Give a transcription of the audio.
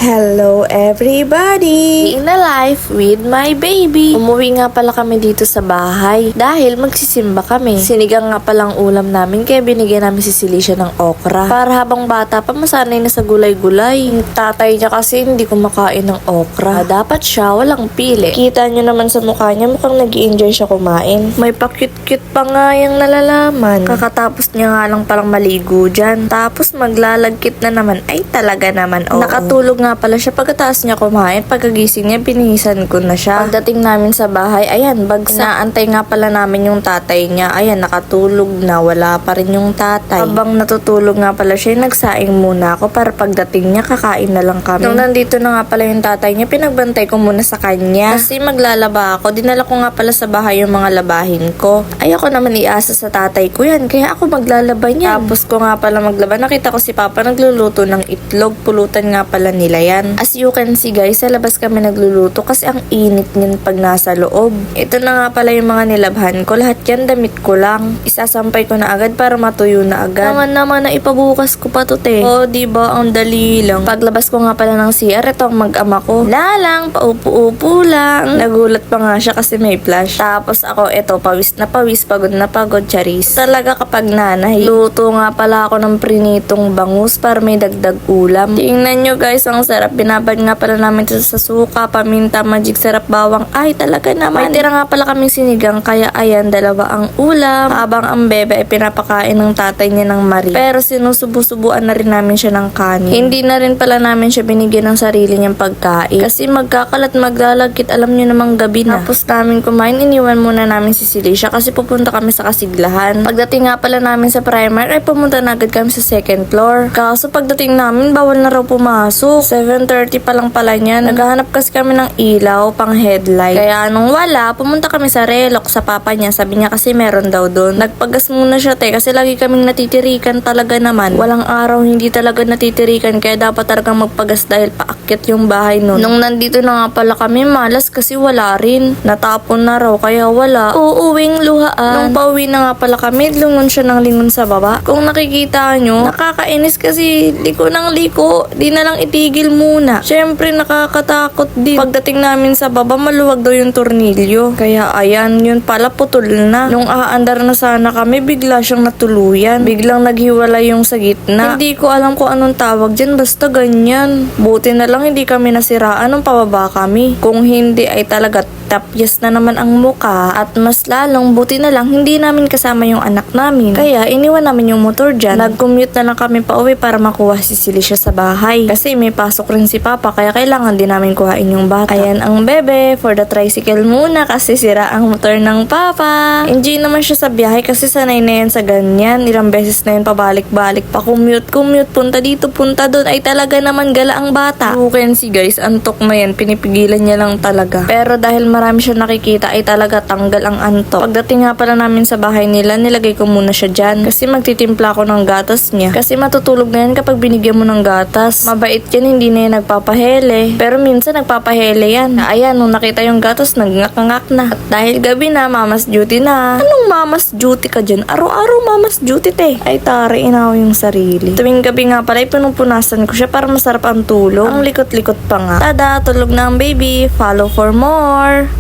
Hello everybody! In a life with my baby. Umuwi nga pala kami dito sa bahay dahil magsisimba kami. Sinigang nga palang ulam namin kaya binigyan namin si Celicia ng okra. Para habang bata pa masanay na sa gulay-gulay. Yung tatay niya kasi hindi kumakain ng okra. Dapat siya walang pili. Kita niyo naman sa mukha niya mukhang nag-i-enjoy siya kumain. May pa-cute-cute pa nga yung nalalaman. Kakatapos niya nga lang palang maligo dyan. Tapos maglalagkit na naman. Ay talaga naman oo. Nakatulog nga pala siya pagkatapos niya kumain. Pagkagising niya, binihisan ko na siya. Pagdating namin sa bahay, ayan, bagsak. Naantay nga pala namin yung tatay niya. Ayan, nakatulog na. Wala pa rin yung tatay. Habang natutulog nga pala siya, nagsaing muna ako para pagdating niya, kakain na lang kami. Nung nandito na nga pala yung tatay niya, pinagbantay ko muna sa kanya. Kasi maglalaba ako. Dinala ko nga pala sa bahay yung mga labahin ko. Ay, ako naman iasa sa tatay ko yan. Kaya ako maglalaba niya. Tapos ko nga pala maglaba. Nakita ko si Papa nagluluto ng itlog. Pulutan nga pala nila yan. As you can see guys, sa labas kami nagluluto kasi ang init niyan pag nasa loob. Ito na nga pala yung mga nilabhan ko. Lahat yan damit ko lang. Isasampay ko na agad para matuyo na agad. Naman na ipabukas ko pa to te. Oh, diba? Ang dali lang. Paglabas ko nga pala ng CR, ito ang mag-ama ko. Lalang, paupo-upo lang. Nagulat pa nga siya kasi may flash. Tapos ako, ito, pawis na pawis, pagod na pagod, charis. Talaga kapag nanay, luto nga pala ako ng prinitong bangus para may dagdag ulam. Tingnan nyo guys, ang sarap. Binabad nga pala namin ito sa suka, paminta, magic sarap, bawang. Ay, talaga naman. May tira nga pala kaming sinigang, kaya ayan, dalawa ang ulam. Habang ang bebe ay pinapakain ng tatay niya ng Marie. Pero sinusubo-subuan na rin namin siya ng kanin. Hindi na rin pala namin siya binigyan ng sarili niyang pagkain. Kasi magkakalat, maglalagkit, alam niyo namang gabi na. Tapos namin kumain, iniwan muna namin si Celicia kasi pupunta kami sa Kasiglahan. Pagdating nga pala namin sa Primark, ay pumunta na agad kami sa second floor. Kaso pagdating namin, bawal na raw pumasok. 7:30 pa lang pala niyan. Naghahanap kasi kami ng ilaw, pang headlight. Kaya nung wala, pumunta kami sa Relok sa papa niya. Sabi niya kasi meron daw doon. Nagpagas muna siya kasi lagi kaming natitirikan talaga naman. Walang araw hindi talaga natitirikan kaya dapat talagang magpagas dahil paakyat yung bahay nun. Nung nandito na nga pala kami, malas kasi wala rin. Natapon na raw kaya wala. Uuwing luhaan. Nung pauwi na nga pala kami, lungon siya ng lingon sa baba. Kung nakikita nyo, nakakainis kasi liko ng liko. Di na lang itigil muna. Syempre nakakatakot din. Pagdating namin sa baba, maluwag daw yung tornilyo. Kaya ayan, yun pala putol na. Nung aandar na sana kami, bigla siyang natuluyan. Biglang naghiwalay yung sa gitna. Hindi ko alam kung anong tawag dyan, basta ganyan. Buti na lang hindi kami nasiraan nung pababa kami. Kung hindi ay talaga tapyas na naman ang muka at mas lalong buti na lang hindi namin kasama yung anak namin. Kaya iniwan namin yung motor dyan. Nag-commute na lang kami pa uwi para makuha si Celicia sa bahay. Kasi may pasok rin si Papa kaya kailangan din namin kuhain yung bata. Ayan ang bebe for the tricycle muna kasi sira ang motor ng Papa. Enjoy naman siya sa biyahe kasi sanay na yan sa ganyan. Ilang beses na yun pabalik-balik pa commute, punta dito, punta doon. Ay talaga naman gala ang bata. You can see guys, antok na yan. Pinipigilan niya lang talaga. Pero dahil marami siya nakikita ay talaga tanggal ang antok. Pagdating nga pala namin sa bahay nila, nilagay ko muna siya dyan. Kasi magtitimpla ako ng gatas niya. Kasi matutulog na yan kapag binigyan mo ng gatas. Mabait yan, hindi na yan nagpapahele. Pero minsan nagpapahele yan. Ayan, nung nakita yung gatas, nagngak-ngak na. At dahil gabi na, mama's duty na. Anong mama's duty ka dyan? Araw-araw mama's duty te. Ay tari, inaw yung sarili. Tuwing gabi nga pala, pinupunasan ko siya para masarap ang tulog. Ang likot-likot pa nga. Tada, tulog na ang baby. Follow for more.